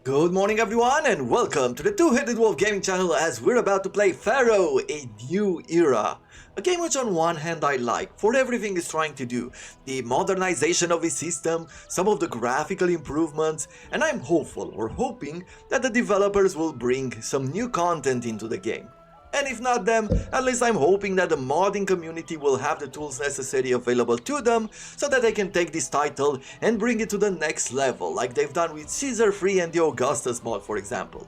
Good morning everyone and welcome to the Two-Headed Wolf gaming channel as we're about to play Pharaoh, a new era. A game which on one hand I like for everything it's trying to do, the modernization of its system, some of the graphical improvements, and I'm hopeful or hoping that the developers will bring some new content into the game. And if not them, at least I'm hoping that the modding community will have the tools necessary available to them so that they can take this title and bring it to the next level, like they've done with Caesar Free and the Augustus mod, for example.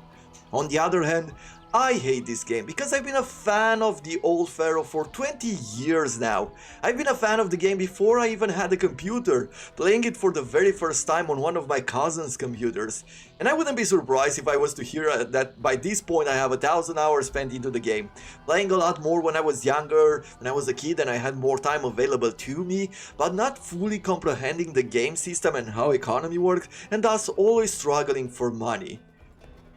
On the other hand, I hate this game because I've been a fan of the old Pharaoh for 20 years now. I've been a fan of the game before I even had a computer, playing it for the very first time on one of my cousin's computers. And I wouldn't be surprised if I was to hear that by this point I have 1,000 hours spent into the game. Playing a lot more when I was younger, when I was a kid and I had more time available to me, but not fully comprehending the game system and how economy works, and thus always struggling for money.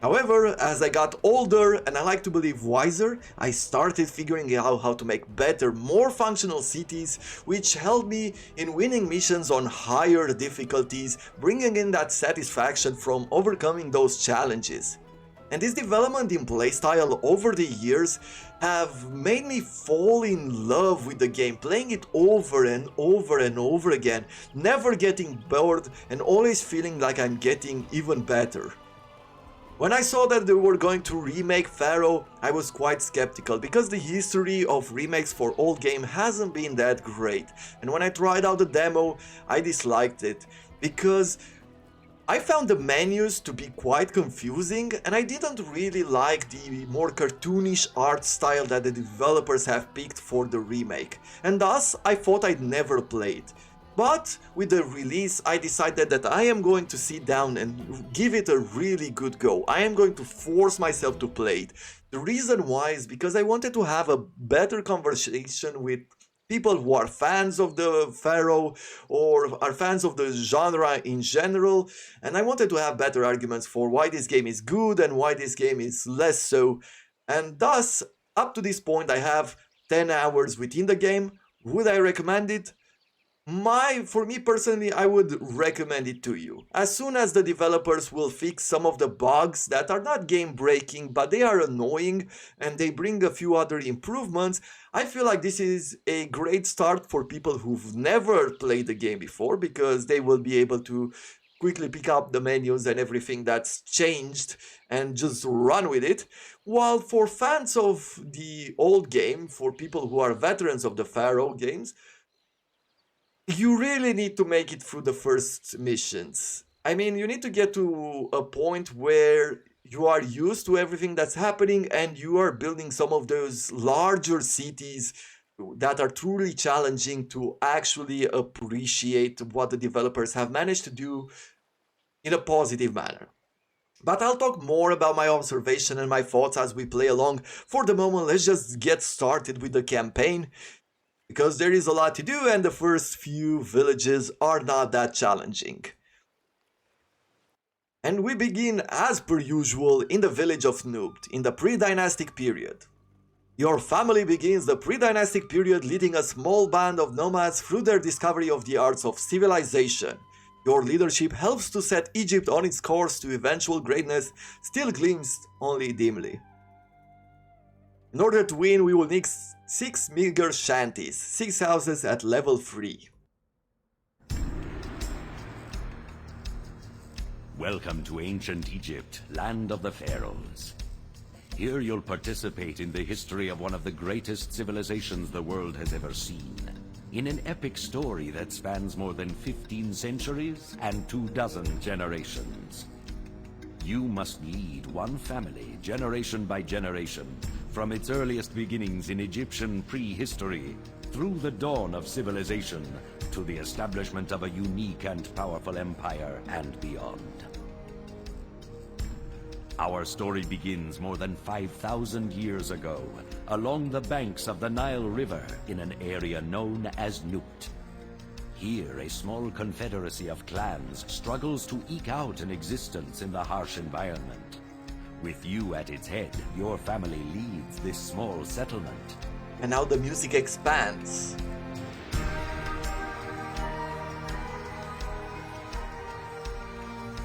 However, as I got older and I like to believe wiser, I started figuring out how to make better, more functional cities, which helped me in winning missions on higher difficulties, bringing in that satisfaction from overcoming those challenges. And this development in playstyle over the years have made me fall in love with the game, playing it over and over and over again, never getting bored and always feeling like I'm getting even better. When I saw that they were going to remake Pharaoh, I was quite skeptical because the history of remakes for old game hasn't been that great. And when I tried out the demo, I disliked it because I found the menus to be quite confusing and I didn't really like the more cartoonish art style that the developers have picked for the remake. And thus, I thought I'd never play it. But with the release, I decided that I am going to sit down and give it a really good go. I am going to force myself to play it. The reason why is because I wanted to have a better conversation with people who are fans of the Pharaoh or are fans of the genre in general, and I wanted to have better arguments for why this game is good and why this game is less so. And thus, up to this point, I have 10 hours within the game. Would I recommend it? For me personally, I would recommend it to you. As soon as the developers will fix some of the bugs that are not game breaking, but they are annoying and they bring a few other improvements, I feel like this is a great start for people who've never played the game before because they will be able to quickly pick up the menus and everything that's changed and just run with it. While for fans of the old game, for people who are veterans of the Pharaoh games, you really need to make it through the first missions. I mean, you need to get to a point where you are used to everything that's happening and you are building some of those larger cities that are truly challenging to actually appreciate what the developers have managed to do in a positive manner. But I'll talk more about my observation and my thoughts as we play along. For the moment, let's just get started with the campaign, because there is a lot to do and the first few villages are not that challenging. And we begin as per usual in the village of Nubt in the pre-dynastic period. Your family begins the pre-dynastic period leading a small band of nomads through their discovery of the arts of civilization. Your leadership helps to set Egypt on its course to eventual greatness, still glimpsed only dimly. In order to win, we will need 6 meager shanties, 6 houses at level 3. Welcome to ancient Egypt, land of the pharaohs. Here you'll participate in the history of one of the greatest civilizations the world has ever seen. In an epic story that spans more than 15 centuries and 24 generations. You must lead one family, generation by generation, from its earliest beginnings in Egyptian prehistory, through the dawn of civilization, to the establishment of a unique and powerful empire and beyond. Our story begins more than 5,000 years ago, along the banks of the Nile River in an area known as Nubt. Here, a small confederacy of clans struggles to eke out an existence in the harsh environment. With you at its head, your family leads this small settlement. And now the music expands.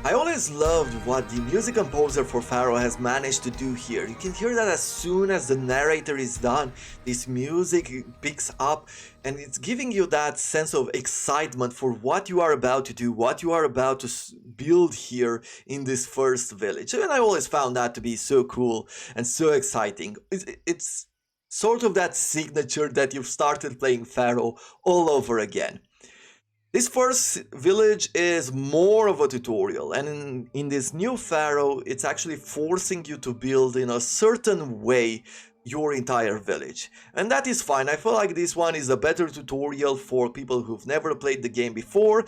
I always loved what the music composer for Pharaoh has managed to do here. You can hear that as soon as the narrator is done, this music picks up and it's giving you that sense of excitement for what you are about to do, what you are about to build here in this first village. And I always found that to be so cool and so exciting. It's sort of that signature that you've started playing Pharaoh all over again. This first village is more of a tutorial, and in this new Pharaoh, it's actually forcing you to build in a certain way your entire village. And that is fine. I feel like this one is a better tutorial for people who've never played the game before,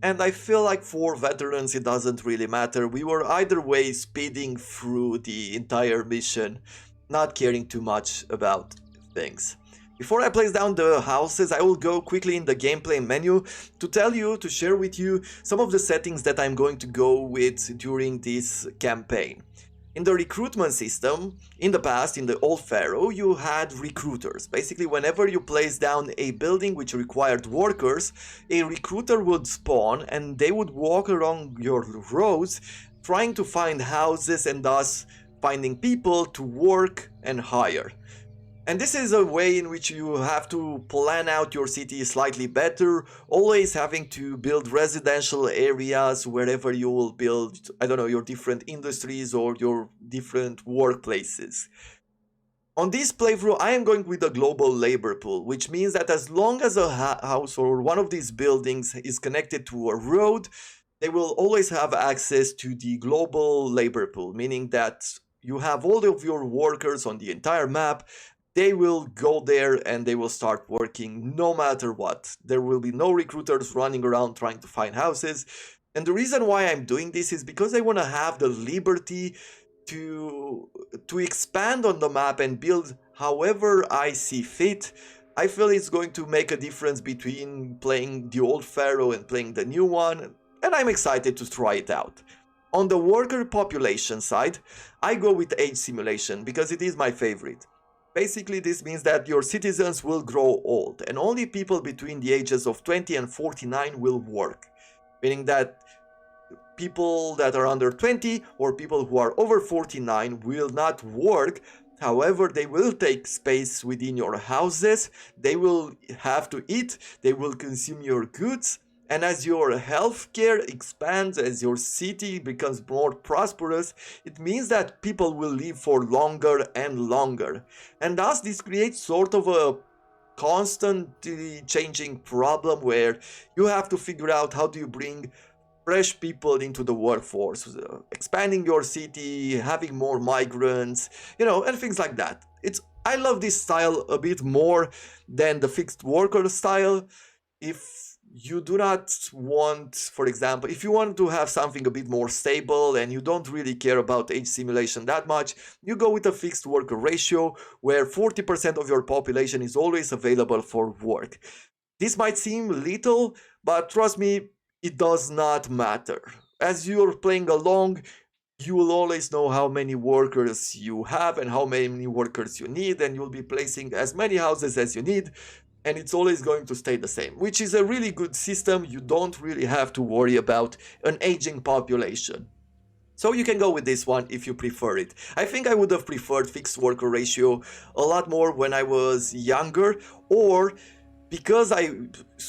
and I feel like for veterans it doesn't really matter. We were either way speeding through the entire mission, not caring too much about things. Before I place down the houses, I will go quickly in the gameplay menu to share with you some of the settings that I'm going to go with during this campaign. In the recruitment system, in the past, in the old Pharaoh, you had recruiters. Basically, whenever you place down a building which required workers, a recruiter would spawn and they would walk along your roads trying to find houses and thus finding people to work and hire. And this is a way in which you have to plan out your city slightly better, always having to build residential areas wherever you will build, I don't know, your different industries or your different workplaces. On this playthrough, I am going with a global labor pool, which means that as long as a house or one of these buildings is connected to a road, they will always have access to the global labor pool, meaning that you have all of your workers on the entire map. They will go there and they will start working no matter what. There will be no recruiters running around trying to find houses. And the reason why I'm doing this is because I want to have the liberty to expand on the map and build however I see fit. I feel it's going to make a difference between playing the old Pharaoh and playing the new one, and I'm excited to try it out. On the worker population side, I go with age simulation because it is my favorite. Basically, this means that your citizens will grow old, and only people between the ages of 20 and 49 will work. Meaning that people that are under 20 or people who are over 49 will not work. However, they will take space within your houses, they will have to eat, they will consume your goods, and as your healthcare expands, as your city becomes more prosperous, it means that people will live for longer and longer. And thus, this creates sort of a constantly changing problem where you have to figure out how do you bring fresh people into the workforce, expanding your city, having more migrants, and things like that. I love this style a bit more than the fixed worker style. If you do not want, for example, if you want to have something a bit more stable and you don't really care about age simulation that much, you go with a fixed worker ratio where 40% of your population is always available for work. This might seem little, but trust me, it does not matter. As you're playing along, you will always know how many workers you have and how many workers you need, and you'll be placing as many houses as you need, and it's always going to stay the same, which is a really good system. You don't really have to worry about an aging population. So you can go with this one if you prefer it. I think I would have preferred fixed worker ratio a lot more when I was younger, or because I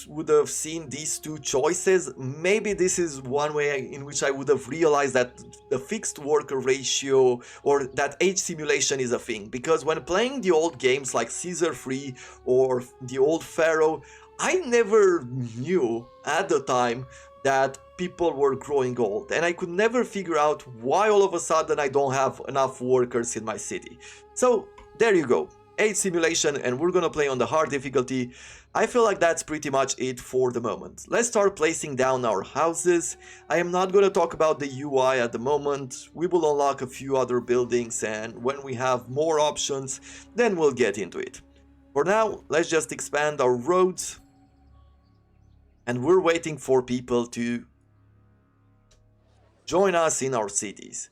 would have seen these two choices, maybe this is one way in which I would have realized that the fixed worker ratio or that age simulation is a thing. Because when playing the old games like Caesar 3 or the old Pharaoh, I never knew at the time that people were growing old, and I could never figure out why all of a sudden I don't have enough workers in my city. So there you go, age simulation, and we're gonna play on the hard difficulty. I feel like that's pretty much it for the moment. Let's start placing down our houses. I am not gonna talk about the UI at the moment. We will unlock a few other buildings, and when we have more options, then we'll get into it. For now, let's just expand our roads, and we're waiting for people to join us in our cities.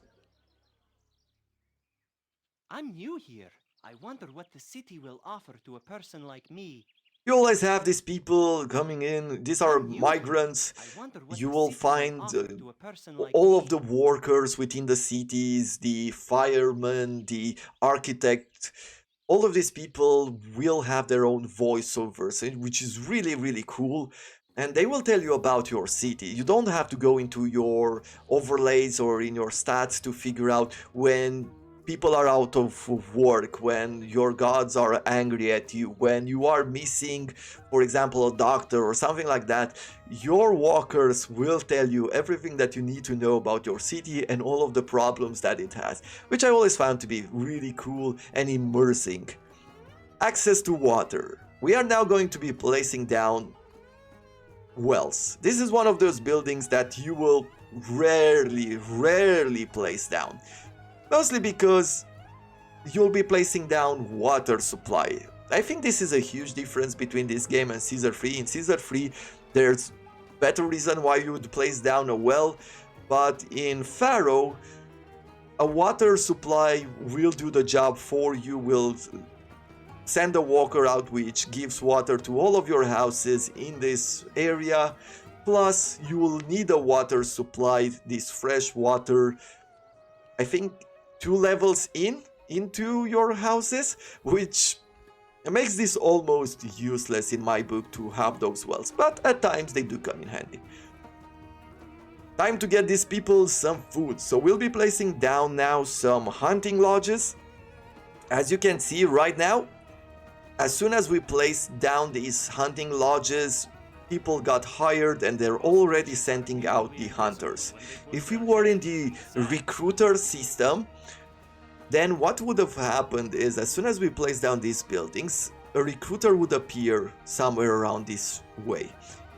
I'm new here. I wonder what the city will offer to a person like me. You always have these people coming in. These are migrants. You will find all of the workers within the cities, the firemen, the architect. All of these people will have their own voiceovers, which is really, really cool. And they will tell you about your city. You don't have to go into your overlays or in your stats to figure out when people are out of work, when your gods are angry at you, when you are missing, for example, a doctor or something like that. Your walkers will tell you everything that you need to know about your city and all of the problems that it has, which I always found to be really cool and immersing. Access to water. We are now going to be placing down wells. This is one of those buildings that you will rarely place down. Mostly because you'll be placing down water supply. I think this is a huge difference between this game and Caesar 3. In Caesar 3, there's better reason why you would place down a well, but in Pharaoh, a water supply will do the job for you, will send a walker out which gives water to all of your houses in this area. Plus, you will need a water supply, this fresh water, I think 2 levels into your houses, which makes this almost useless in my book to have those wells, but at times they do come in handy. Time to get these people some food, so we'll be placing down now some hunting lodges. As you can see right now, as soon as we place down these hunting lodges, people got hired and they're already sending out the hunters. If we were in the recruiter system, then what would have happened is as soon as we place down these buildings, a recruiter would appear somewhere around this way.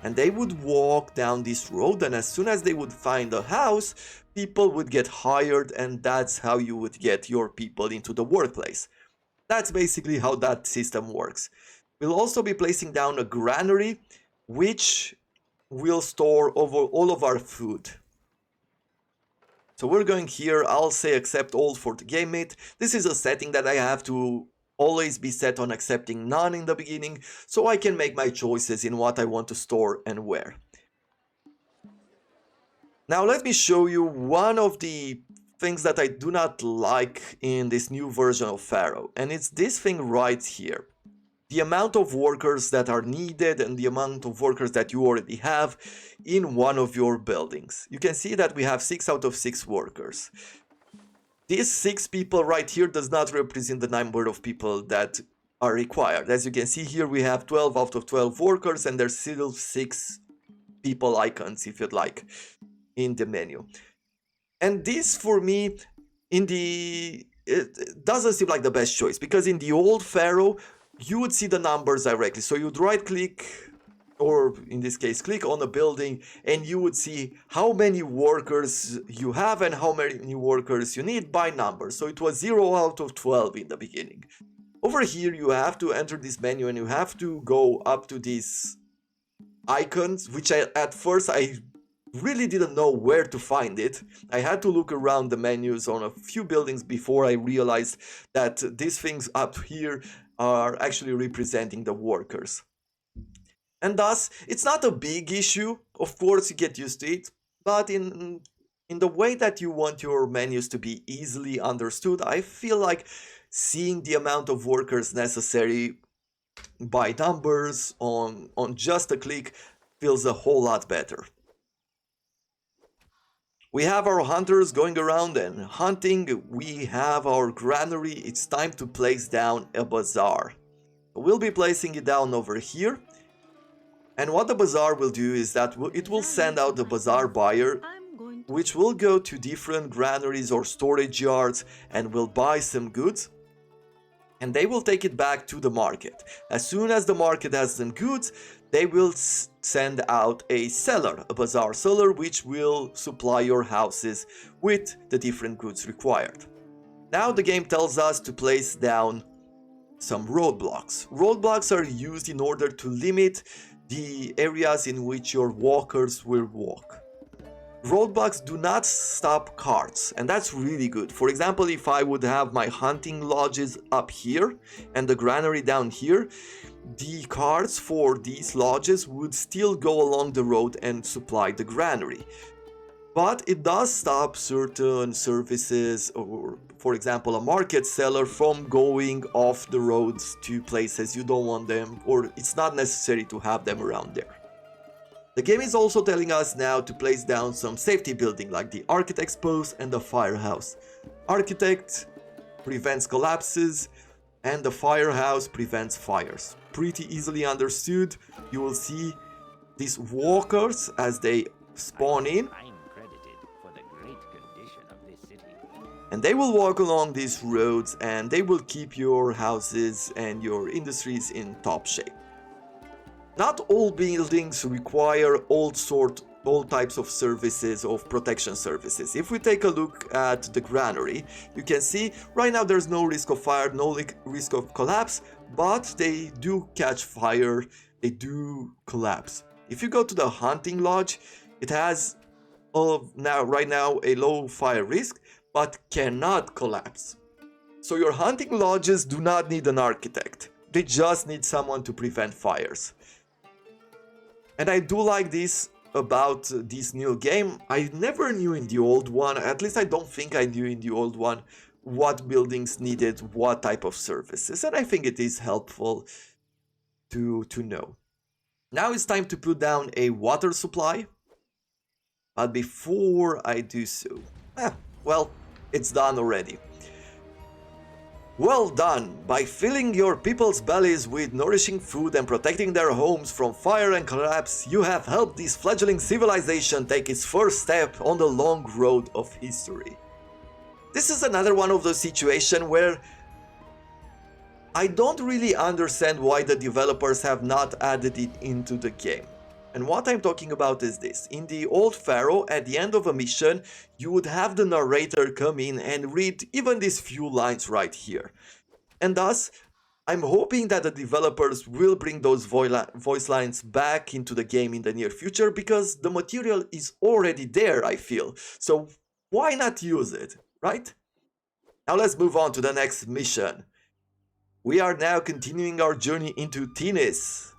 And they would walk down this road, and as soon as they would find a house, people would get hired, and that's how you would get your people into the workplace. That's basically how that system works. We'll also be placing down a granary, which will store over all of our food. So we're going here, I'll say accept all for the game mate. This is a setting that I have to always be set on accepting none in the beginning, so I can make my choices in what I want to store and where. Now let me show you one of the things that I do not like in this new version of Pharaoh, and it's this thing right here. The amount of workers that are needed and the amount of workers that you already have in one of your buildings. You can see that we have 6 out of 6 workers. These 6 people right here does not represent the number of people that are required. As you can see here, we have 12 out of 12 workers and there's still 6 people icons, if you'd like, in the menu. And this, for me, it doesn't seem like the best choice, because in the old Pharaoh, you would see the numbers directly. So you'd right click, or in this case click on a building, and you would see how many workers you have and how many workers you need by number. So it was 0 out of 12 in the beginning. Over here you have to enter this menu and you have to go up to these icons, which at first I really didn't know where to find it. I had to look around the menus on a few buildings before I realized that these things up here are actually representing the workers. And thus, it's not a big issue. Of course, you get used to it, but in the way that you want your menus to be easily understood, I feel like seeing the amount of workers necessary by numbers on just a click feels a whole lot better. We have our hunters going around and hunting. We have our granary. It's time to place down a bazaar. We'll be placing it down over here. And what the bazaar will do is that it will send out the bazaar buyer, which will go to different granaries or storage yards and will buy some goods. And they will take it back to the market. As soon as the market has some goods, they will send out a seller, a bazaar seller, which will supply your houses with the different goods required. Now the game tells us to place down some roadblocks. Roadblocks are used in order to limit the areas in which your walkers will walk. Roadblocks do not stop carts, and that's really good. For example, if I would have my hunting lodges up here and the granary down here, the carts for these lodges would still go along the road and supply the granary. But it does stop certain services, or for example a market seller, from going off the roads to places you don't want them, or it's not necessary to have them around there. The game is also telling us now to place down some safety building like the architect's post and the firehouse. Architect prevents collapses and the firehouse prevents fires. Pretty easily understood. You will see these walkers as they spawn in, and they will walk along these roads and they will keep your houses and your industries in top shape. Not all buildings require all types of services, of protection services. If we take a look at the granary, you can see right now there's no risk of fire, no risk of collapse, but they do catch fire, they do collapse. If you go to the hunting lodge, it has right now a low fire risk, but cannot collapse. So your hunting lodges do not need an architect. They just need someone to prevent fires. And I do like this about this new game. I never knew in the old one, at least I don't think I knew in the old one, what buildings needed what type of services. And I think it is helpful to know. Now it's time to put down a water supply. But before I do so, well, it's done already. Well done! By filling your people's bellies with nourishing food and protecting their homes from fire and collapse, you have helped this fledgling civilization take its first step on the long road of history. This is another one of those situations where I don't really understand why the developers have not added it into the game. And what I'm talking about is this. In the old Pharaoh, at the end of a mission, you would have the narrator come in and read even these few lines right here. And thus, I'm hoping that the developers will bring those voice lines back into the game in the near future, because the material is already there, I feel. So why not use it, right? Now let's move on to the next mission. We are now continuing our journey into Thinis,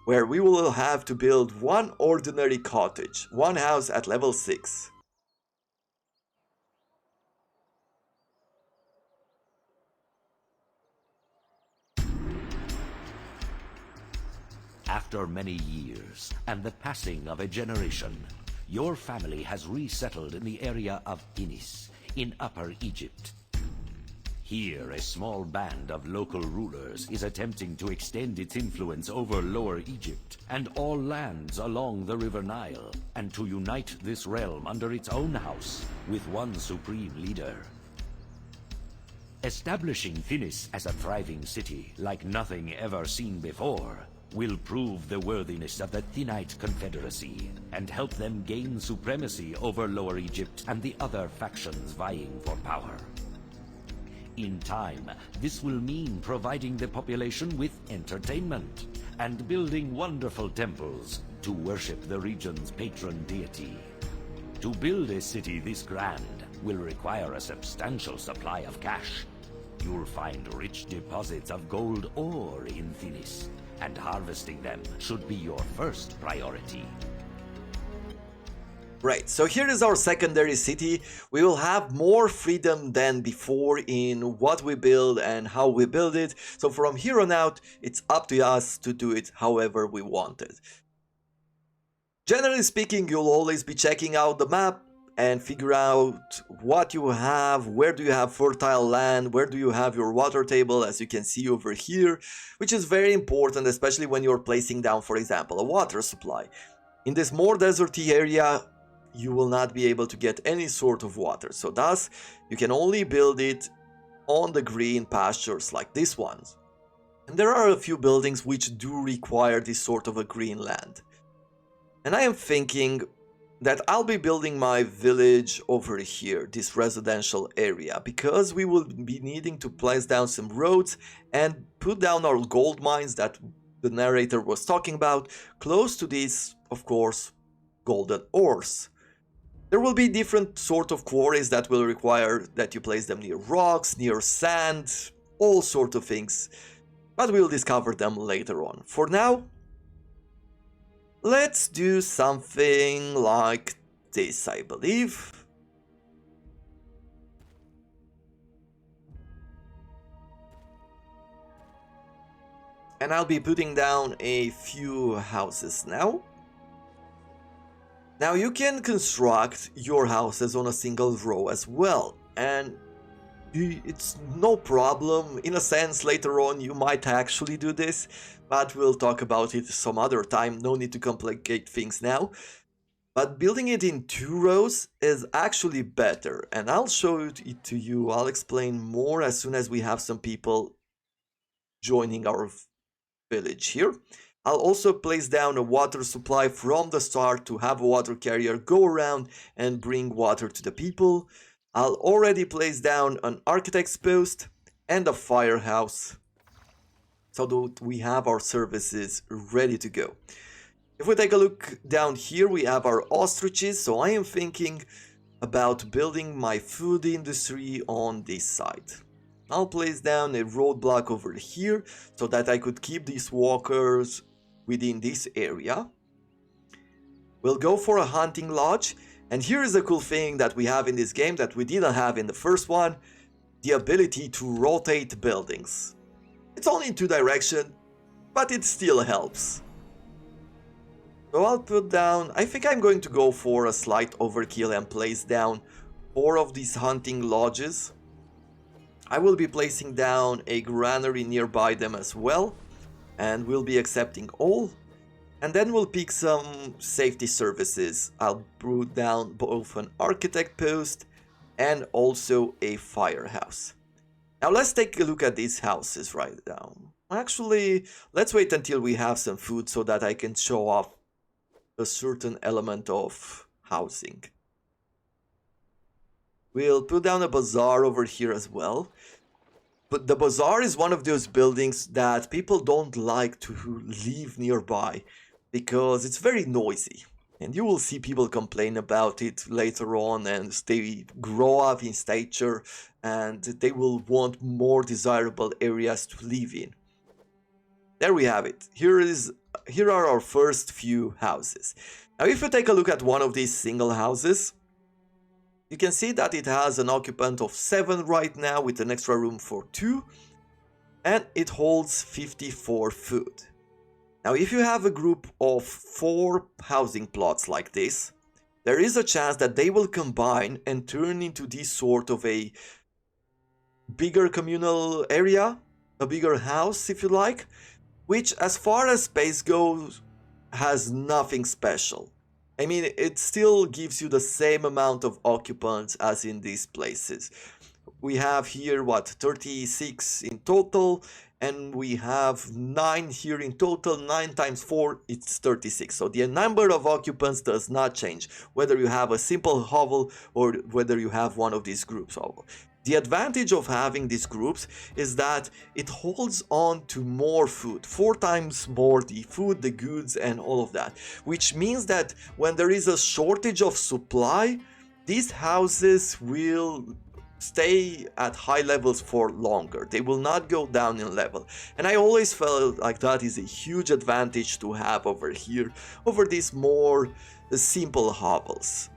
where we will have to build one ordinary cottage, one house at level 6. After many years and the passing of a generation, your family has resettled in the area of Thinis, in Upper Egypt. Here, a small band of local rulers is attempting to extend its influence over Lower Egypt and all lands along the River Nile, and to unite this realm under its own house with one supreme leader. Establishing Thinis as a thriving city like nothing ever seen before will prove the worthiness of the Thinite Confederacy and help them gain supremacy over Lower Egypt and the other factions vying for power. In time, this will mean providing the population with entertainment and building wonderful temples to worship the region's patron deity. To build a city this grand will require a substantial supply of cash. You'll find rich deposits of gold ore in Thinis, and harvesting them should be your first priority. Right, so here is our secondary city. We will have more freedom than before in what we build and how we build it. So from here on out, it's up to us to do it however we want it. Generally speaking, you'll always be checking out the map and figure out what you have, where do you have fertile land, where do you have your water table, as you can see over here, which is very important, especially when you're placing down, for example, a water supply. In this more deserty area, you will not be able to get any sort of water, so thus you can only build it on the green pastures like these ones. And there are a few buildings which do require this sort of a green land. And I am thinking that I'll be building my village over here, this residential area, because we will be needing to place down some roads and put down our gold mines that the narrator was talking about, close to these, of course, golden ores. There will be different sort of quarries that will require that you place them near rocks, near sand, all sort of things. but we'll discover them later on. For now, let's do something like this, I believe. And I'll be putting down a few houses now. Now you can construct your houses on a single row as well, and it's no problem. In a sense, later on you might actually do this, but we'll talk about it some other time. No need to complicate things now. But building it in 2 rows is actually better, and I'll show it to you. I'll explain more as soon as we have some people joining our village here. I'll also place down a water supply from the start to have a water carrier go around and bring water to the people. I'll already place down an architect's post and a firehouse so that we have our services ready to go. If we take a look down here, we have our ostriches, so I am thinking about building my food industry on this side. I'll place down a roadblock over here so that I could keep these walkers within this area. We'll go for a hunting lodge, and here is a cool thing that we have in this game that we didn't have in the first one: the ability to rotate buildings. It's only in 2 directions, but it still helps. So I'll put down, I think I'm going to go for a slight overkill and place down 4 of these hunting lodges. I will be placing down a granary nearby them as well, and we'll be accepting all. And then we'll pick some safety services. I'll put down both an architect post and also a firehouse. Now let's take a look at these houses right now. Actually, let's wait until we have some food so that I can show off a certain element of housing. We'll put down a bazaar over here as well. But the bazaar is one of those buildings that people don't like to live nearby because it's very noisy. And you will see people complain about it later on, and they grow up in stature and they will want more desirable areas to live in. There we have it. Here are our first few houses. Now if you take a look at one of these single houses, you can see that it has an occupant of 7 right now with an extra room for 2, and it holds 54 food. Now if you have a group of 4 housing plots like this, there is a chance that they will combine and turn into this sort of a bigger communal area, a bigger house if you like, which as far as space goes has nothing special. I mean, it still gives you the same amount of occupants as in these places. We have here, 36 in total, and we have 9 here in total. 9 times 4, it's 36. So the number of occupants does not change, whether you have a simple hovel or whether you have one of these groups. The advantage of having these groups is that it holds on to more food, 4 times more the food, the goods, and all of that, which means that when there is a shortage of supply, these houses will stay at high levels for longer. They will not go down in level. And I always felt like that is a huge advantage to have over here, over these more simple hovels.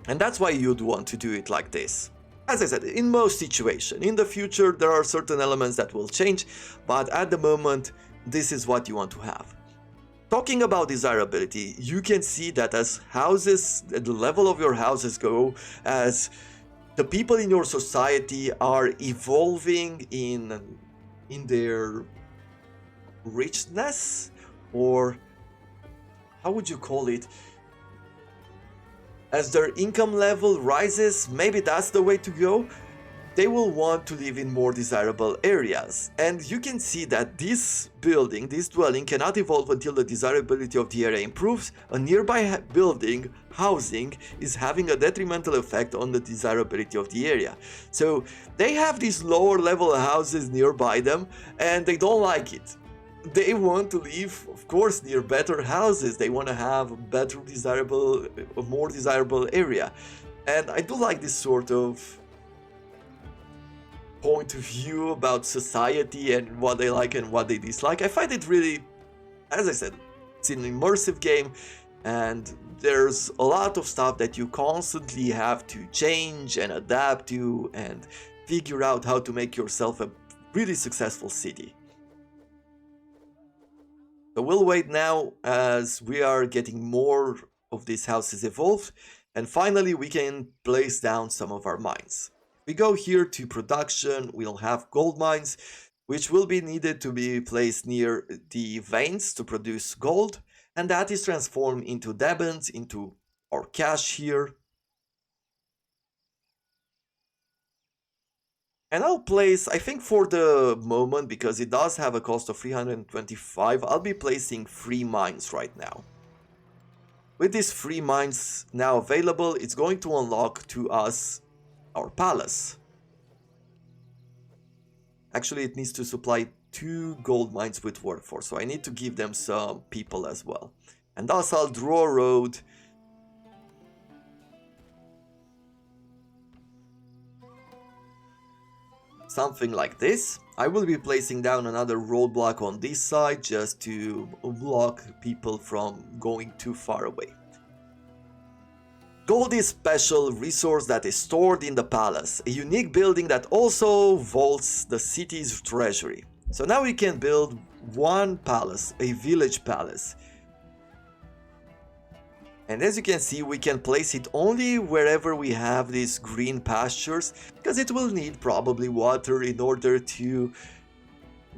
And that's why you'd want to do it like this. As I said, in most situations, in the future there are certain elements that will change, but at the moment this is what you want to have. Talking about desirability, you can see that as houses, the level of your houses go, as the people in your society are evolving in their richness, or how would you call it? As their income level rises, maybe that's the way to go. They will want to live in more desirable areas. And you can see that this building, this dwelling, cannot evolve until the desirability of the area improves. A nearby building, housing, is having a detrimental effect on the desirability of the area. So they have these lower level houses nearby them and they don't like it. They want to live, of course, near better houses. They want to have a better desirable, a more desirable area. And I do like this sort of point of view about society and what they like and what they dislike. I find it really, as I said, it's an immersive game, and there's a lot of stuff that you constantly have to change and adapt to and figure out how to make yourself a really successful city. So we'll wait now as we are getting more of these houses evolved, and finally we can place down some of our mines. We go here to production, we'll have gold mines, which will be needed to be placed near the veins to produce gold, and that is transformed into diamonds, into our cash here. And I'll place, I think for the moment, because it does have a cost of 325, I'll be placing 3 mines right now. With these 3 mines now available, it's going to unlock to us our palace. Actually, it needs to supply 2 gold mines with workforce, so I need to give them some people as well. And thus I'll draw a road something like this. I will be placing down another roadblock on this side just to block people from going too far away. Gold is a special resource that is stored in the palace, a unique building that also vaults the city's treasury. So now we can build one palace, a village palace. And as you can see, we can place it only wherever we have these green pastures, because it will need probably water in order to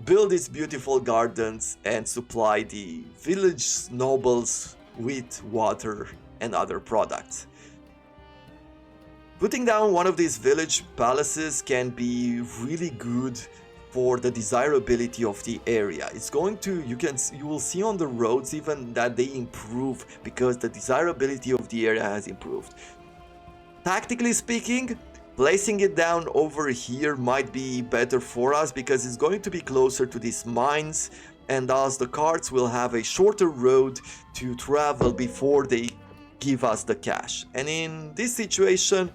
build its beautiful gardens and supply the village nobles with water and other products. Putting down one of these village palaces can be really good for the desirability of the area. It's going to, you will see on the roads even that they improve because the desirability of the area has improved. Tactically speaking, placing it down over here might be better for us because it's going to be closer to these mines, and thus the carts will have a shorter road to travel before they give us the cash. And in this situation,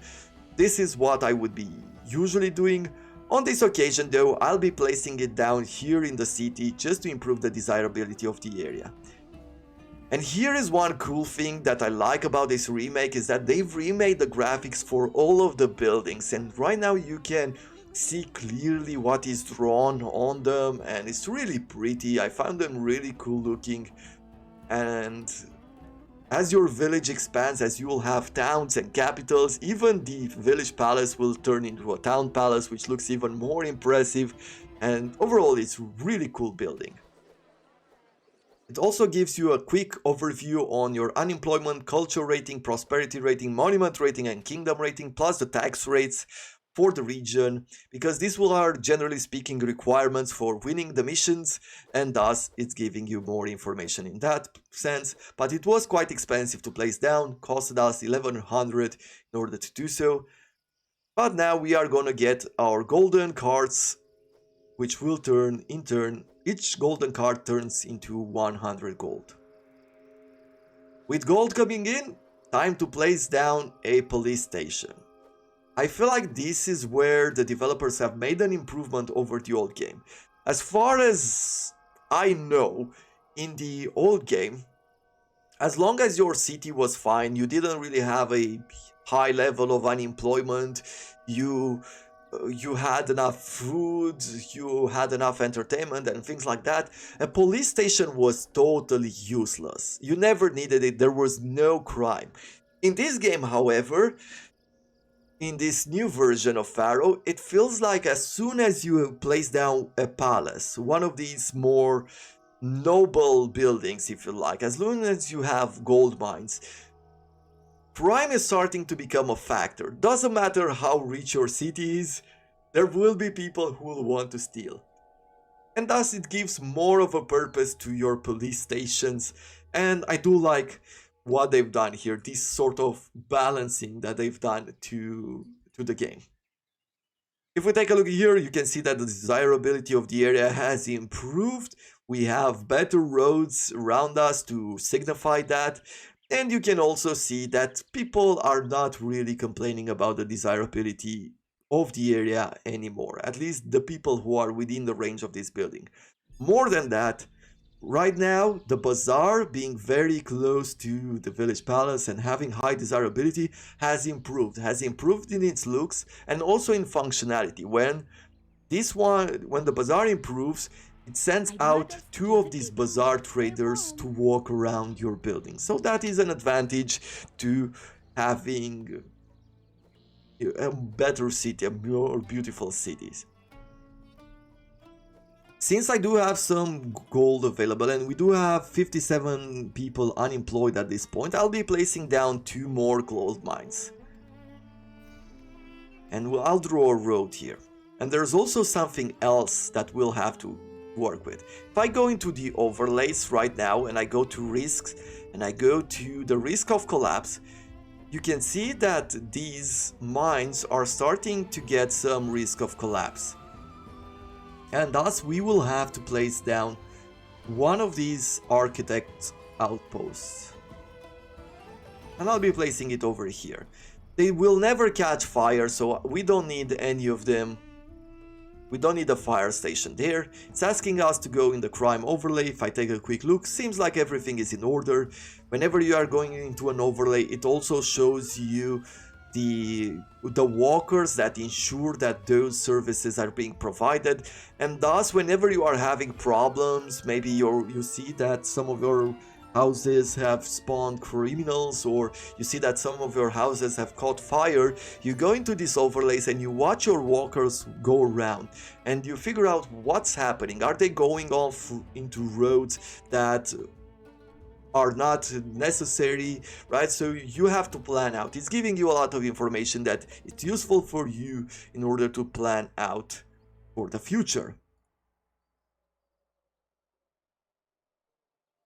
this is what I would be usually doing. On this occasion though, I'll be placing it down here in the city just to improve the desirability of the area. And here is one cool thing that I like about this remake, is that they've remade the graphics for all of the buildings, and right now you can see clearly what is drawn on them, and it's really pretty. I found them really cool looking. And as your village expands, as you will have towns and capitals, even the village palace will turn into a town palace, which looks even more impressive, and overall it's really cool building. It also gives you a quick overview on your unemployment, culture rating, prosperity rating, monument rating, and kingdom rating, plus the tax rates for the region, because these will are generally speaking requirements for winning the missions, and thus it's giving you more information in that sense. But it was quite expensive to place down, costed us 1100 in order to do so. But now we are gonna get our golden cards, which will turn in turn, each golden card turns into 100 gold. With gold coming in, time to place down a police station. I feel like this is where the developers have made an improvement over the old game. As far as I know, in the old game, as long as your city was fine, you didn't really have a high level of unemployment, you had enough food, you had enough entertainment and things like that, a police station was totally useless. You never needed it, there was no crime. In this game, however, in this new version of Pharaoh, it feels like as soon as you place down a palace, one of these more noble buildings, if you like, as long as you have gold mines, crime is starting to become a factor. Doesn't matter how rich your city is, there will be people who will want to steal. And thus it gives more of a purpose to your police stations, and I do like what they've done here, this sort of balancing that they've done to the game. If we take a look here, you can see that the desirability of the area has improved. We have better roads around us to signify that. And you can also see that people are not really complaining about the desirability of the area anymore, at least the people who are within the range of this building. More than that, right now, the bazaar being very close to the village palace and having high desirability has improved in its looks and also in functionality. When the bazaar improves, it sends out two of these bazaar traders to walk around your building. So that is an advantage to having a better city, a more beautiful cities. Since I do have some gold available and we do have 57 people unemployed at this point, I'll be placing down 2 more gold mines. And I'll draw a road here. And there's also something else that we'll have to work with. If I go into the overlays right now and I go to risks and I go to the risk of collapse, you can see that these mines are starting to get some risk of collapse. And thus we will have to place down one of these architect outposts. And I'll be placing it over here. They will never catch fire, so we don't need any of them. We don't need a fire station there. It's asking us to go in the crime overlay. If I take a quick look, seems like everything is in order. Whenever you are going into an overlay, it also shows you the walkers that ensure that those services are being provided. And thus, whenever you are having problems, maybe you see that some of your houses have spawned criminals, or you see that some of your houses have caught fire, you go into these overlays and you watch your walkers go around and you figure out what's happening. Are they going off into roads that are not necessary, right? So you have to plan out. It's giving you a lot of information that it's useful for you in order to plan out for the future.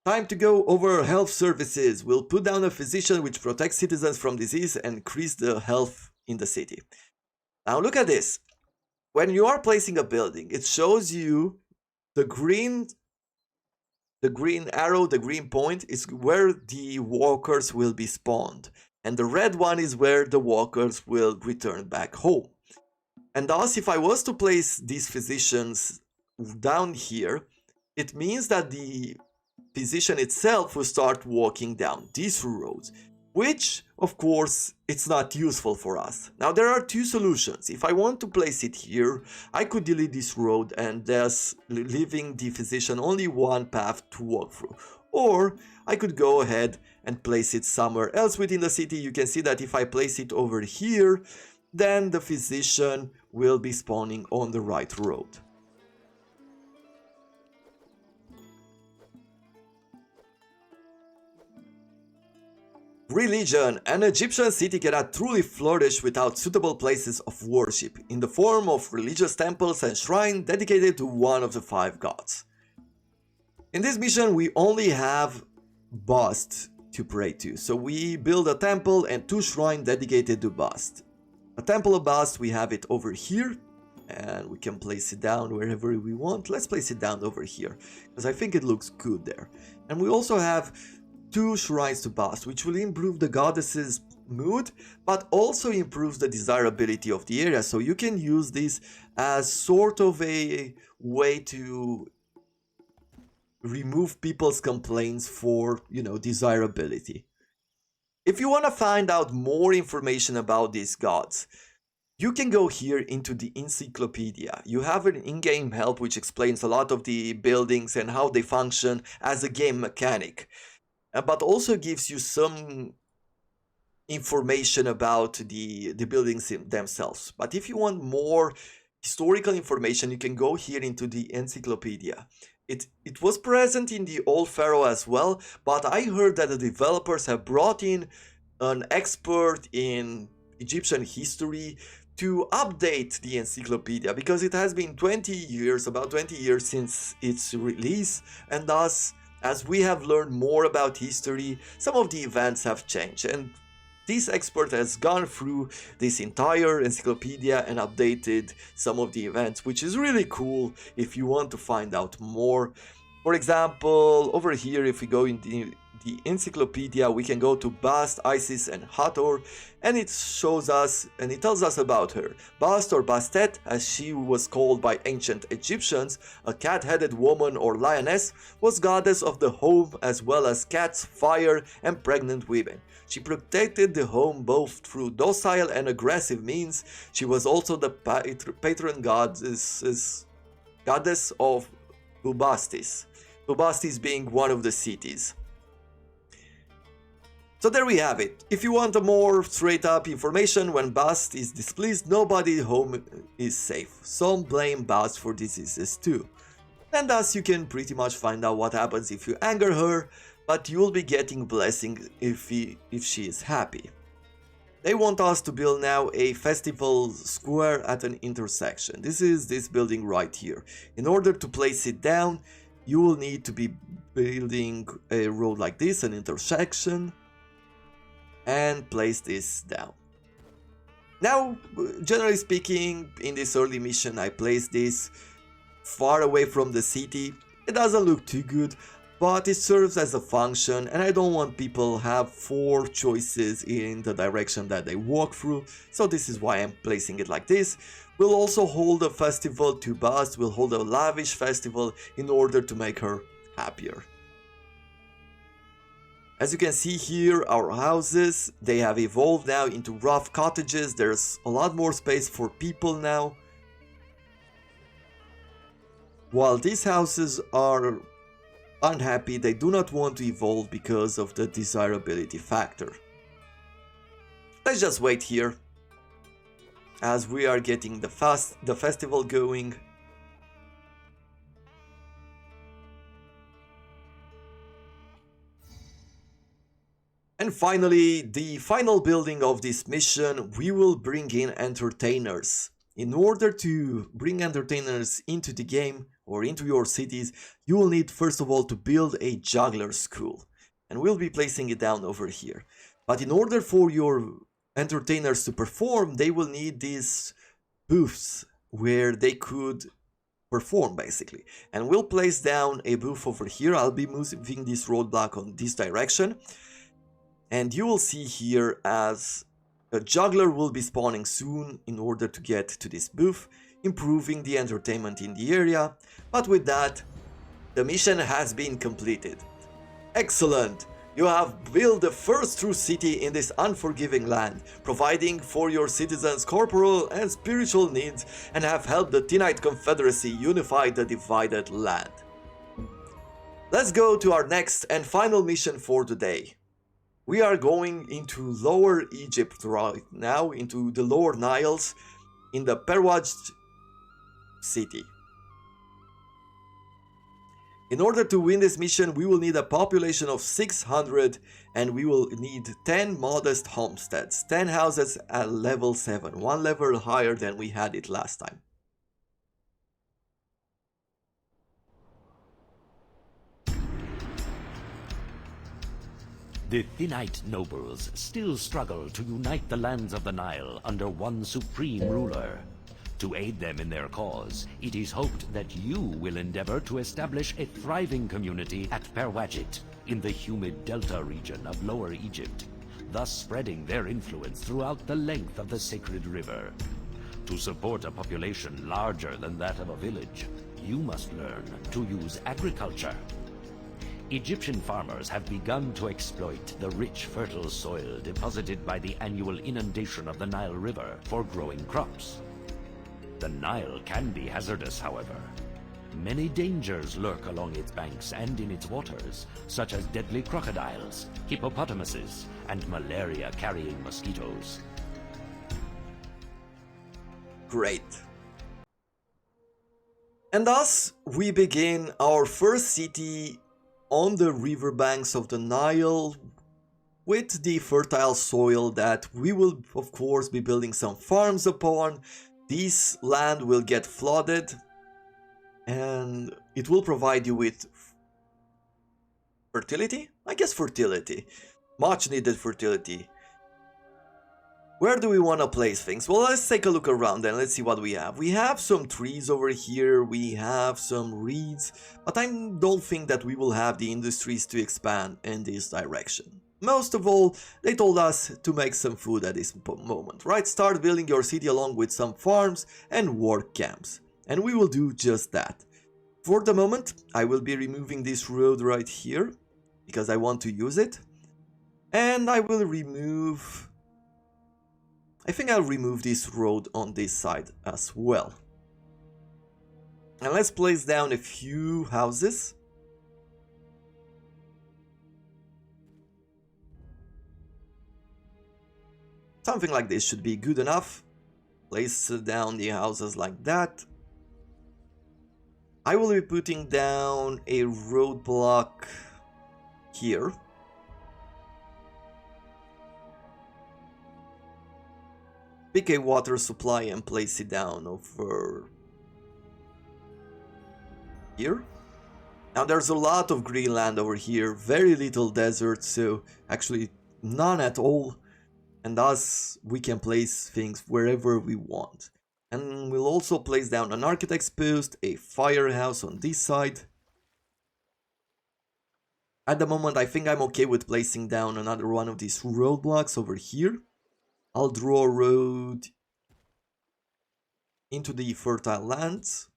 Time to go over health services. We'll put down a physician which protects citizens from disease and increase the health in the city. Now look at this. When you are placing a building, it shows you the green arrow, the green point is where the walkers will be spawned. And the red one is where the walkers will return back home. And thus, if I was to place these physicians down here, it means that the physician itself will start walking down these roads, which of course it's not useful for us. Now there are two solutions. If I want to place it here, I could delete this road and thus leaving the physician only one path to walk through. Or I could go ahead and place it somewhere else within the city. You can see that if I place it over here, then the physician will be spawning on the right road. Religion. An Egyptian city cannot truly flourish without suitable places of worship, in the form of religious temples and shrines dedicated to one of the 5 gods. In this mission, we only have Bast to pray to, so we build a temple and 2 shrines dedicated to Bast. A temple of Bast, we have it over here, and we can place it down wherever we want. Let's place it down over here, because I think it looks good there. And we also have 2 shrines to Bast, which will improve the goddess's mood, but also improves the desirability of the area. So you can use this as sort of a way to remove people's complaints for, desirability. If you want to find out more information about these gods, you can go here into the encyclopedia. You have an in-game help which explains a lot of the buildings and how they function as a game mechanic, but also gives you some information about the buildings themselves. But if you want more historical information, you can go here into the encyclopedia. It was present in the old Pharaoh as well, but I heard that the developers have brought in an expert in Egyptian history to update the encyclopedia, because it has been about 20 years since its release, and thus, as we have learned more about history, some of the events have changed, and this expert has gone through this entire encyclopedia and updated some of the events, which is really cool if you want to find out more. For example, over here, if we go in the encyclopedia, we can go to Bast, Isis, and Hathor, and it shows us and it tells us about her. Bast, or Bastet, as she was called by ancient Egyptians, a cat-headed woman or lioness, was goddess of the home as well as cats, fire, and pregnant women. She protected the home both through docile and aggressive means. She was also the patron goddess of Bubastis. Bubastis being one of the cities. So there we have it. If you want a more straight up information, when Bast is displeased, nobody home is safe. Some blame Bast for diseases too. And thus you can pretty much find out what happens if you anger her, but you'll be getting blessing if she is happy. They want us to build now a festival square at an intersection. This is this building right here. In order to place it down, you will need to be building a road like this, an intersection, and place this down. Now, generally speaking, in this early mission I placed this far away from the city. It doesn't look too good, but it serves as a function, and I don't want people have 4 choices in the direction that they walk through, so this is why I'm placing it like this. We'll also hold a festival to Bast, we'll hold a lavish festival in order to make her happier. As you can see here, our houses, they have evolved now into rough cottages. There's a lot more space for people now. While these houses are unhappy, they do not want to evolve because of the desirability factor. Let's just wait here as we are getting the festival going. And finally, the final building of this mission, we will bring in entertainers. In order to bring entertainers into the game or into your cities, you will need first of all to build a juggler school. And we'll be placing it down over here. But in order for your entertainers to perform, they will need these booths where they could perform basically. And we'll place down a booth over here. I'll be moving this roadblock on this direction. And you will see here as a juggler will be spawning soon in order to get to this booth, improving the entertainment in the area. But with that, the mission has been completed. Excellent! You have built the first true city in this unforgiving land, providing for your citizens' corporal and spiritual needs, and have helped the Thinite Confederacy unify the divided land. Let's go to our next and final mission for the day. We are going into Lower Egypt right now, into the Lower Niles, in the Perwadjyt city. In order to win this mission, we will need a population of 600, and we will need 10 modest homesteads, 10 houses at level 7, 1 level higher than we had it last time. The Thinite nobles still struggle to unite the lands of the Nile under one supreme ruler. To aid them in their cause, it is hoped that you will endeavor to establish a thriving community at Perwadjyt, in the humid delta region of Lower Egypt, thus spreading their influence throughout the length of the sacred river. To support a population larger than that of a village, you must learn to use agriculture. Egyptian farmers have begun to exploit the rich, fertile soil deposited by the annual inundation of the Nile River for growing crops. The Nile can be hazardous, however. Many dangers lurk along its banks and in its waters, such as deadly crocodiles, hippopotamuses, and malaria-carrying mosquitoes. Great. And thus, we begin our first city on the riverbanks of the Nile with the fertile soil that we will, of course, be building some farms upon. This land will get flooded and it will provide you with fertility? I guess fertility. Much needed fertility. Where do we want to place things? Well, let's take a look around and let's see what we have. We have some trees over here, we have some reeds, but I don't think that we will have the industries to expand in this direction. Most of all, they told us to make some food at this moment, right? Start building your city along with some farms and work camps. And we will do just that. For the moment, I will be removing this road right here, because I want to use it. And I will remove... I think I'll remove this road on this side as well. And let's place down a few houses. Something like this should be good enough. Place down the houses like that. I will be putting down a roadblock here. Pick a water supply and place it down over here. Now there's a lot of green land over here, very little desert, so actually none at all, and thus we can place things wherever we want. And we'll also place down an architect's post, a firehouse on this side. At the moment I think I'm okay with placing down another one of these roadblocks over here. I'll draw a road into the fertile lands.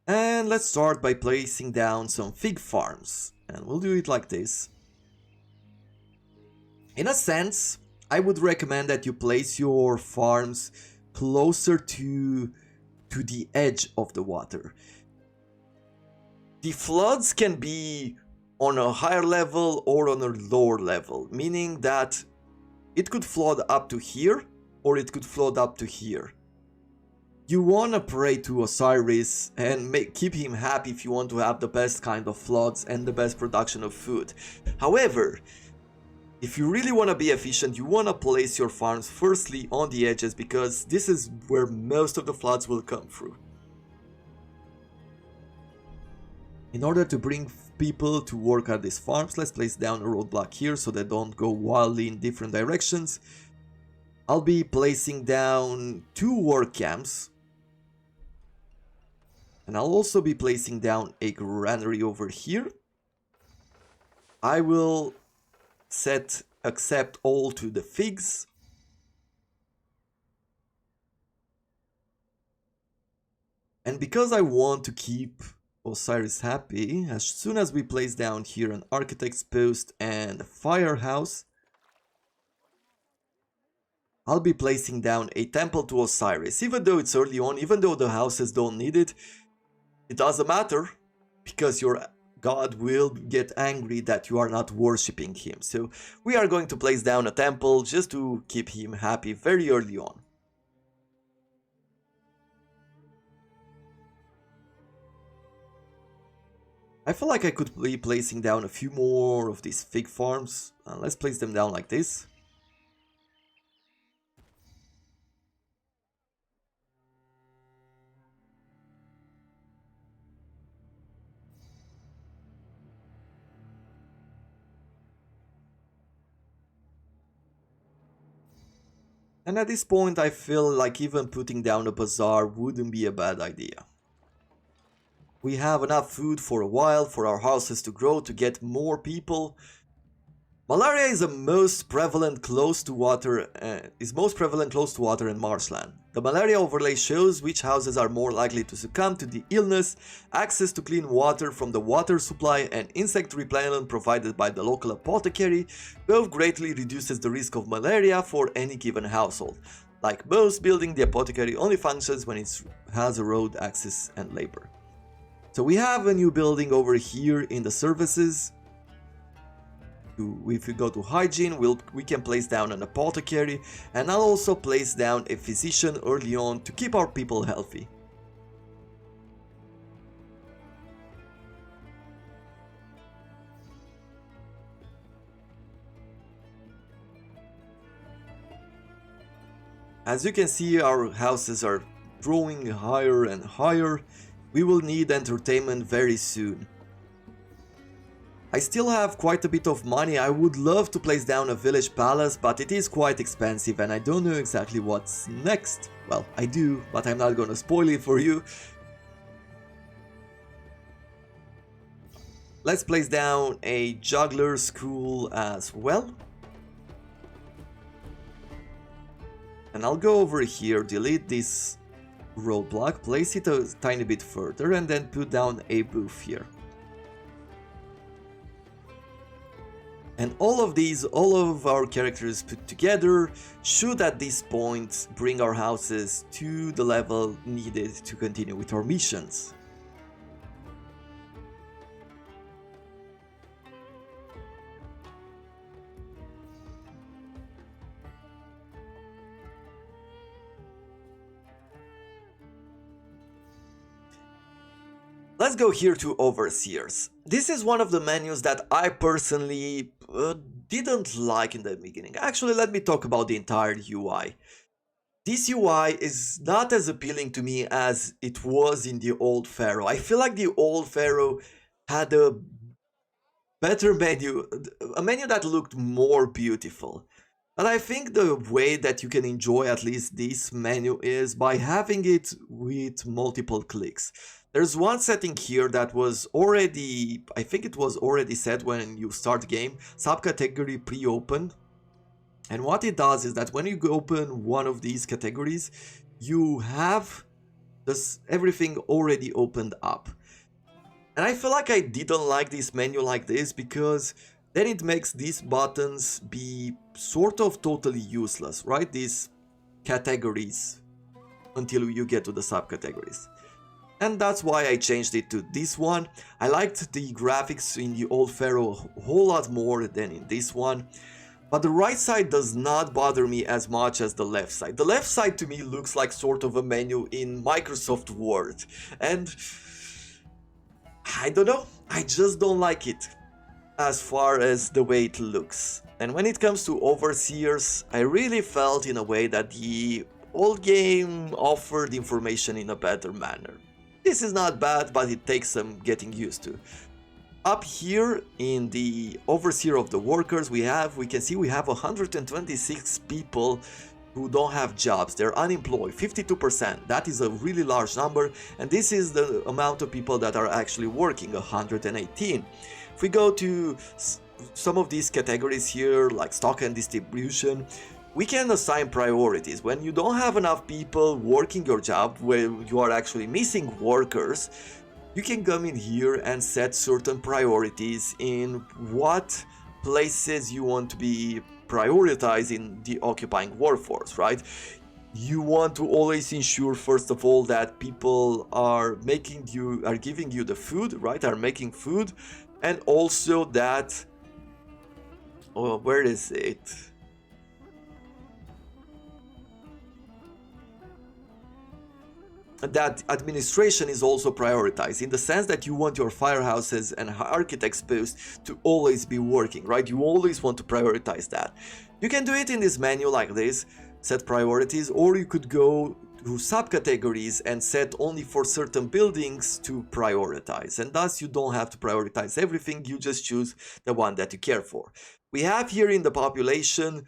And let's start by placing down some fig farms. And we'll do it like this. In a sense, I would recommend that you place your farms closer to the edge of the water. The floods can be on a higher level or on a lower level, meaning that it could flood up to here or it could flood up to here. You want to pray to Osiris and keep him happy if you want to have the best kind of floods and the best production of food. However, if you really want to be efficient, you want to place your farms firstly on the edges, because this is where most of the floods will come through. In order to bring people to work at these farms, let's place down a roadblock here so they don't go wildly in different directions. I'll be placing down 2 work camps. And I'll also be placing down a granary over here. I will set accept all to the figs. And because I want to keep Osiris happy, as soon as we place down here an architect's post and a firehouse, I'll be placing down a temple to Osiris. Even though it's early on, even though the houses don't need it, it doesn't matter, because your god will get angry that you are not worshipping him. So we are going to place down a temple just to keep him happy very early on. I feel like I could be placing down a few more of these fig farms. Let's place them down like this. And at this point I feel like even putting down a bazaar wouldn't be a bad idea. We have enough food for a while for our houses to grow, to get more people. Malaria is most prevalent close to water in marshland. The malaria overlay shows which houses are more likely to succumb to the illness. Access to clean water from the water supply and insect repellent provided by the local apothecary both greatly reduces the risk of malaria for any given household. Like most, building the apothecary only functions when it has a road access and labor. So we have a new building over here in the services. If we go to hygiene, we can place down an apothecary, and I'll also place down a physician early on to keep our people healthy. As you can see, our houses are growing higher and higher. We will need entertainment very soon. I still have quite a bit of money. I would love to place down a village palace, but it is quite expensive and I don't know exactly what's next. Well, I do, but I'm not gonna spoil it for you. Let's place down a juggler school as well. And I'll go over here, delete this roadblock, place it a tiny bit further, and then put down a booth here. And all of our characters put together should at this point bring our houses to the level needed to continue with our missions. Let's go here to Overseers. This is one of the menus that I personally didn't like in the beginning. Actually, let me talk about the entire UI. This UI is not as appealing to me as it was in the old Pharaoh. I feel like the old Pharaoh had a better menu, a menu that looked more beautiful. But I think the way that you can enjoy at least this menu is by having it with multiple clicks. There's one setting here that was already, I think it was already set when you start the game, subcategory pre-open. And what it does is that when you open one of these categories, you have everything already opened up. And I feel like I didn't like this menu like this because then it makes these buttons be sort of totally useless, right? These categories until you get to the subcategories. And that's why I changed it to this one. I liked the graphics in the old Pharaoh a whole lot more than in this one. But the right side does not bother me as much as the left side. The left side to me looks like sort of a menu in Microsoft Word. And I don't know, I just don't like it as far as the way it looks. And when it comes to Overseers, I really felt in a way that the old game offered information in a better manner. This is not bad, but it takes some getting used to. Up here in the Overseer of the Workers we can see we have 126 people who don't have jobs. They're unemployed, 52%. That is a really large number, and this is the amount of people that are actually working, 118. If we go to some of these categories here, like stock and distribution, we can assign priorities. When you don't have enough people working your job, where you are actually missing workers, you can come in here and set certain priorities in what places you want to be prioritized in the occupying workforce, right? You want to always ensure, first of all, that people are giving you the food, right? Are making food, and also that, oh, where is it? That administration is also prioritized in the sense that you want your firehouses and architects posts to always be working, right? You always want to prioritize that. You can do it in this menu like this, set priorities, or you could go to subcategories and set only for certain buildings to prioritize, and thus you don't have to prioritize everything, you just choose the one that you care for. We have here in the population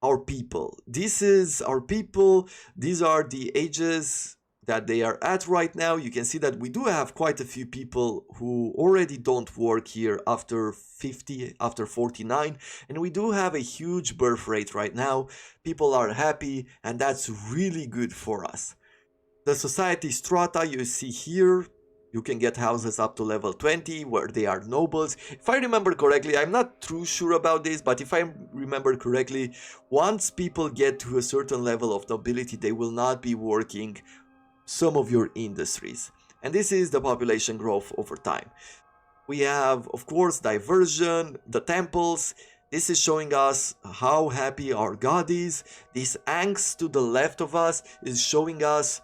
our people. This is our people, these are the ages that they are at right now. You can see that we do have quite a few people who already don't work here after 50, after 49, and we do have a huge birth rate right now. People are happy, and that's really good for us. The society strata you see here, you can get houses up to level 20 where they are nobles. If I remember correctly, I'm not too sure about this, but if I remember correctly, once people get to a certain level of nobility, they will not be working some of your industries, and this is the population growth over time. We have, of course, diversion, the temples. This is showing us how happy our god is. This angst to the left of us is showing us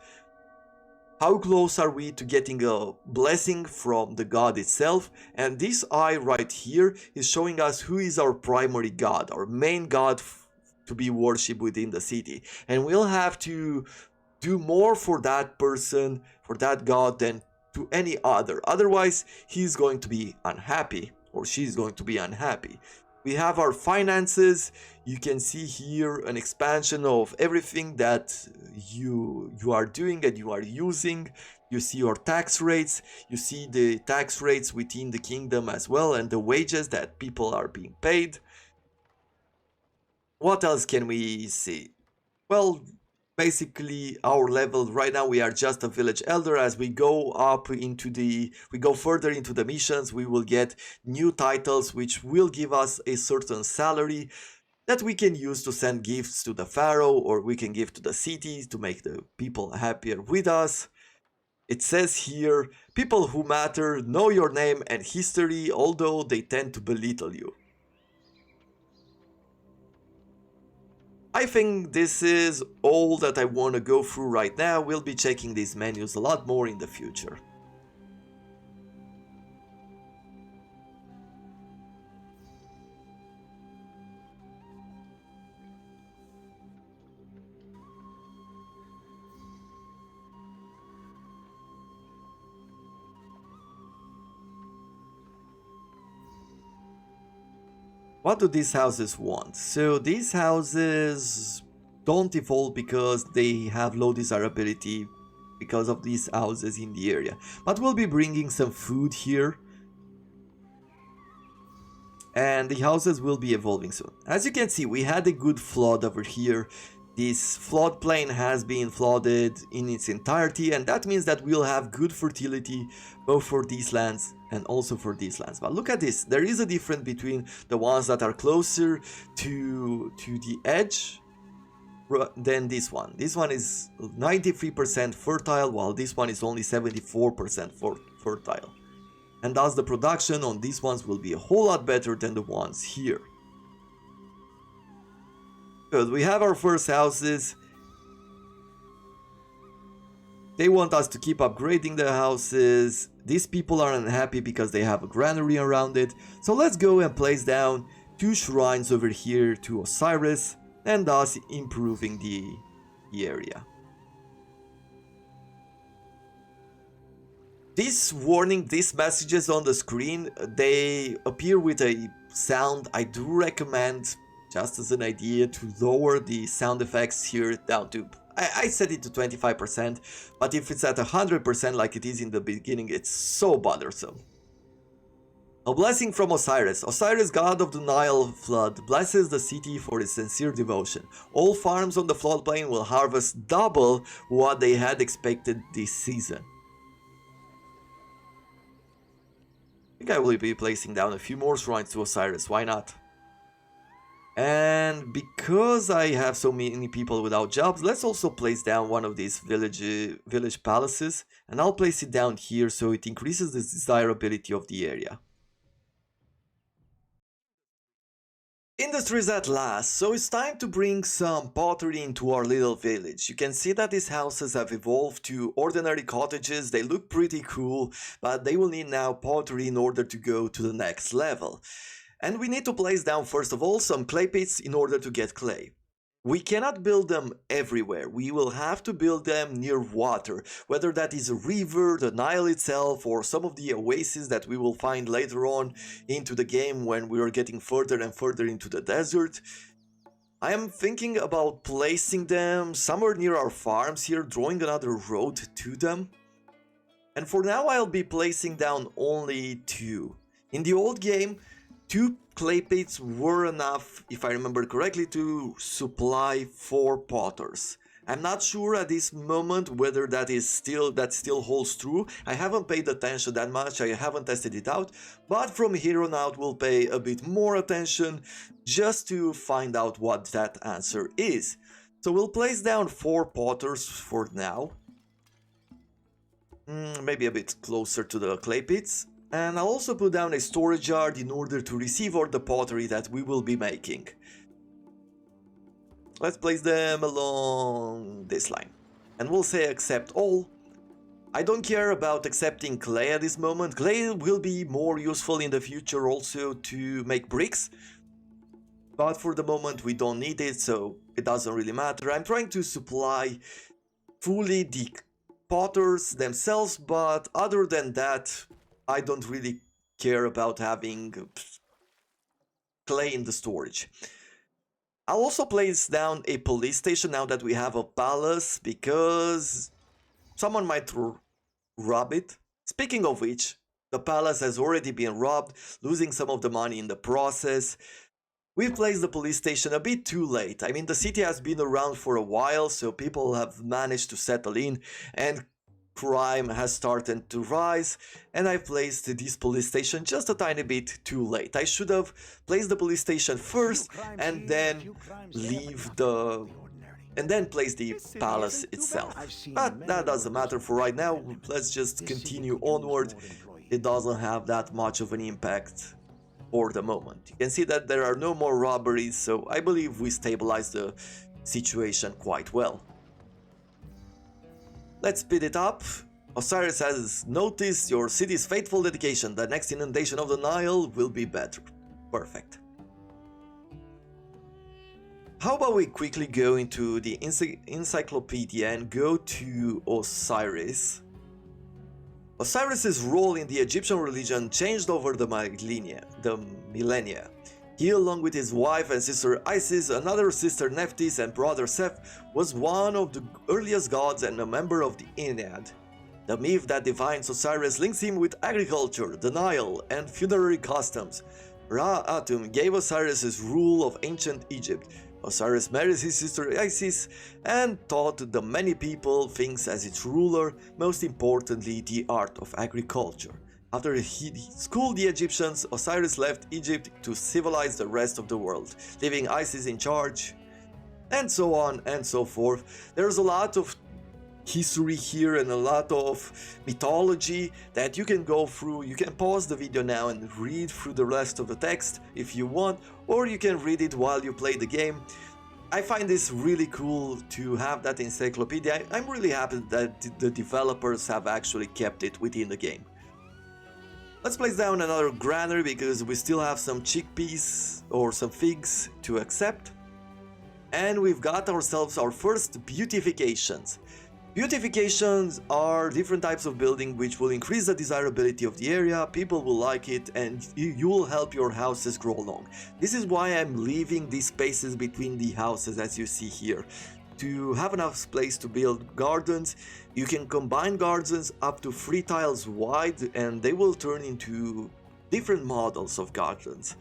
how close are we to getting a blessing from the god itself, and this eye right here is showing us who is our primary god, our main god to be worshipped within the city, and we'll have to do more for that person, for that god, than to any other. Otherwise, he's going to be unhappy. or she's going to be unhappy. We have our finances. You can see here an expansion of everything that you are doing and you are using. You see your tax rates. You see the tax rates within the kingdom as well, and the wages that people are being paid. What else can we see? Well, basically our level right now, we are just a village elder. As we go up into we go further into the missions, we will get new titles which will give us a certain salary that we can use to send gifts to the Pharaoh, or we can give to the cities to make the people happier with us. It says here, people who matter know your name and history, although they tend to belittle you. I think this is all that I want to go through right now. We'll be checking these menus a lot more in the future. What do these houses want? So these houses don't evolve because they have low desirability because of these houses in the area. But we'll be bringing some food here. And the houses will be evolving soon. As you can see, we had a good flood over here. This floodplain has been flooded in its entirety, and that means that we'll have good fertility both for these lands and also for these lands. But look at this, there is a difference between the ones that are closer to the edge than this one. This one is 93% fertile, while this one is only 74% fertile. And thus the production on these ones will be a whole lot better than the ones here. Good, we have our first houses. They want us to keep upgrading the houses. These people are unhappy because they have a granary around it. So let's go and place down 2 shrines over here to Osiris, and thus improving the area. This warning, these messages on the screen, they appear with a sound. I do recommend, just as an idea, to lower the sound effects here down to, I set it to 25%, but if it's at 100% like it is in the beginning, it's so bothersome. A blessing from Osiris. Osiris, god of the Nile flood, blesses the city for its sincere devotion. All farms on the floodplain will harvest double what they had expected this season. I think I will be placing down a few more shrines to Osiris, why not? And because I have so many people without jobs, let's also place down one of these village palaces, and I'll place it down here so it increases the desirability of the area. Industries at last, so it's time to bring some pottery into our little village. You can see that these houses have evolved to ordinary cottages. They look pretty cool, but they will need now pottery in order to go to the next level. And we need to place down first of all some clay pits in order to get clay. We cannot build them everywhere. We will have to build them near water, whether that is a river, the Nile itself, or some of the oases that we will find later on into the game when we are getting further and further into the desert. I am thinking about placing them somewhere near our farms here, drawing another road to them. And for now I'll be placing down only 2. In the old game, 2 clay pits were enough, if I remember correctly, to supply 4 potters. I'm not sure at this moment whether that still holds true. I haven't paid attention that much, I haven't tested it out, but from here on out we'll pay a bit more attention just to find out what that answer is. So we'll place down 4 potters for now. Maybe a bit closer to the clay pits. And I'll also put down a storage yard in order to receive all the pottery that we will be making. Let's place them along this line. And we'll say accept all. I don't care about accepting clay at this moment. Clay will be more useful in the future also to make bricks. But for the moment we don't need it, so it doesn't really matter. I'm trying to supply fully the potters themselves, but other than that, I don't really care about having clay in the storage. I'll also place down a police station now that we have a palace, because someone might rob it. Speaking of which, the palace has already been robbed, losing some of the money in the process. We've placed the police station a bit too late. I mean, the city has been around for a while, so people have managed to settle in, and crime has started to rise, and I placed this police station just a tiny bit too late. I should have placed the police station first and then leave the and then place the palace itself. But that doesn't matter for right now. Let's just continue onward. It doesn't have that much of an impact for the moment. You can see that there are no more robberies, so I believe we stabilized the situation quite well. Let's speed it up. Osiris has noticed your city's faithful dedication. The next inundation of the Nile will be better. Perfect. How about we quickly go into the encyclopedia and go to Osiris. Osiris's role in the Egyptian religion changed over the millennia. He, along with his wife and sister Isis, another sister Nephthys, and brother Seth, was one of the earliest gods and a member of the Ennead. The myth that defines Osiris links him with agriculture, the Nile, and funerary customs. Ra-Atum gave Osiris his rule of ancient Egypt. Osiris married his sister Isis and taught the many people things as its ruler, most importantly the art of agriculture. After he schooled the Egyptians, Osiris left Egypt to civilize the rest of the world, leaving Isis in charge, and so on and so forth. There's a lot of history here and a lot of mythology that you can go through. You can pause the video now and read through the rest of the text if you want, or you can read it while you play the game. I find this really cool to have that encyclopedia. I'm really happy that the developers have actually kept it within the game. Let's place down another granary because we still have some chickpeas or some figs to accept. And we've got ourselves our first beautifications. Beautifications are different types of building which will increase the desirability of the area, people will like it, and you will help your houses grow long. This is why I'm leaving these spaces between the houses, as you see here. To have enough space to build gardens, you can combine gardens up to 3 tiles wide and they will turn into different models of gardens.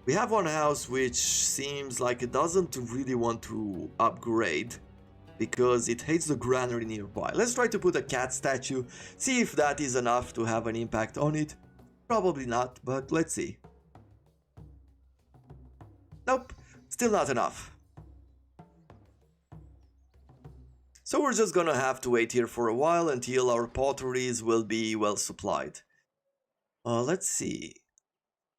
We have one house which seems like it doesn't really want to upgrade because it hates the granary nearby. Let's try to put a cat statue, see if that is enough to have an impact on it. Probably not, but let's see. Nope, still not enough. So we're just gonna have to wait here for a while until our potteries will be well supplied. Let's see.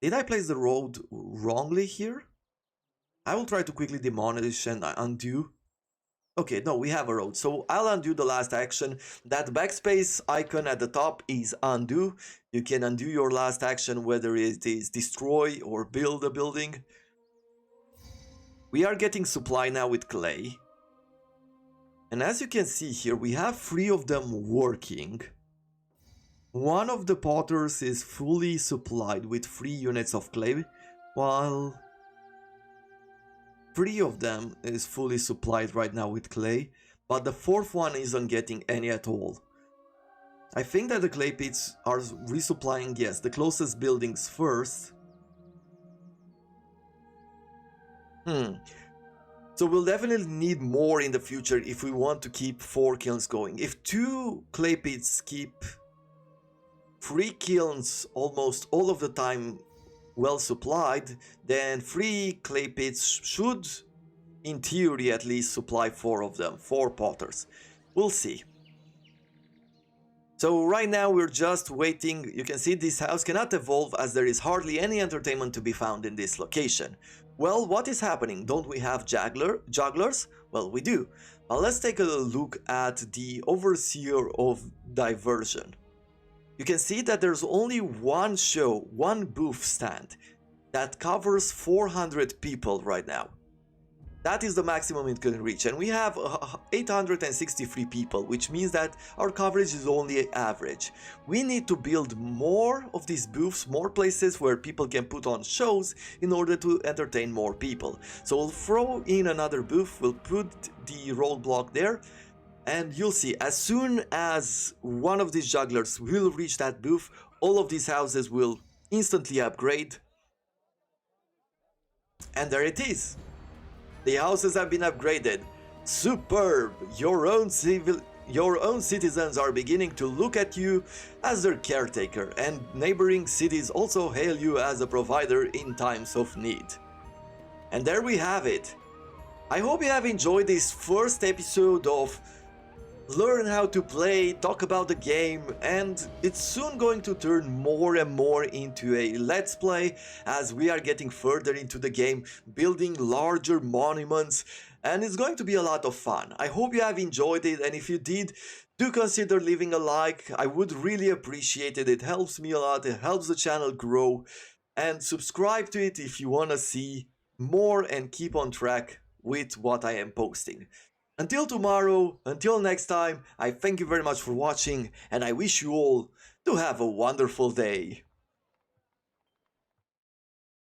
Did I place the road wrongly here? I will try to quickly demolish and undo. Okay, no, we have a road, so I'll undo the last action. That backspace icon at the top is undo. You can undo your last action whether it is destroy or build a building. We are getting supply now with clay. And as you can see here, we have 3 of them working. One of the potters is fully supplied with 3 units of clay, while 3 of them is fully supplied right now with clay, but the 4th one isn't getting any at all. I think that the clay pits are resupplying, yes, the closest buildings first. So we'll definitely need more in the future if we want to keep 4 kilns going. If 2 clay pits keep 3 kilns almost all of the time well supplied, then 3 clay pits should, in theory at least, supply 4 of them, 4 potters. We'll see. So right now we're just waiting. You can see this house cannot evolve as there is hardly any entertainment to be found in this location. Well, what is happening? Don't we have jugglers? Well, we do. Let's take a look at the Overseer of Diversion. You can see that there's only one show, one booth stand that covers 400 people right now. That is the maximum it can reach, and we have 863 people, which means that our coverage is only average. We need to build more of these booths, more places where people can put on shows in order to entertain more people. So we'll throw in another booth, we'll put the roadblock there, and you'll see, as soon as one of these jugglers will reach that booth, all of these houses will instantly upgrade. And there it is. The houses have been upgraded. Superb! Your own citizens are beginning to look at you as their caretaker, and neighboring cities also hail you as a provider in times of need. And there we have it. I hope you have enjoyed this first episode of Learn How to Play, talk about the game, and it's soon going to turn more and more into a let's play as we are getting further into the game, building larger monuments, and it's going to be a lot of fun. I hope you have enjoyed it, and if you did, do consider leaving a like. I would really appreciate it. It helps me a lot, it helps the channel grow, and subscribe to it if you want to see more and keep on track with what I am posting. Until tomorrow, until next time, I thank you very much for watching, and I wish you all to have a wonderful day.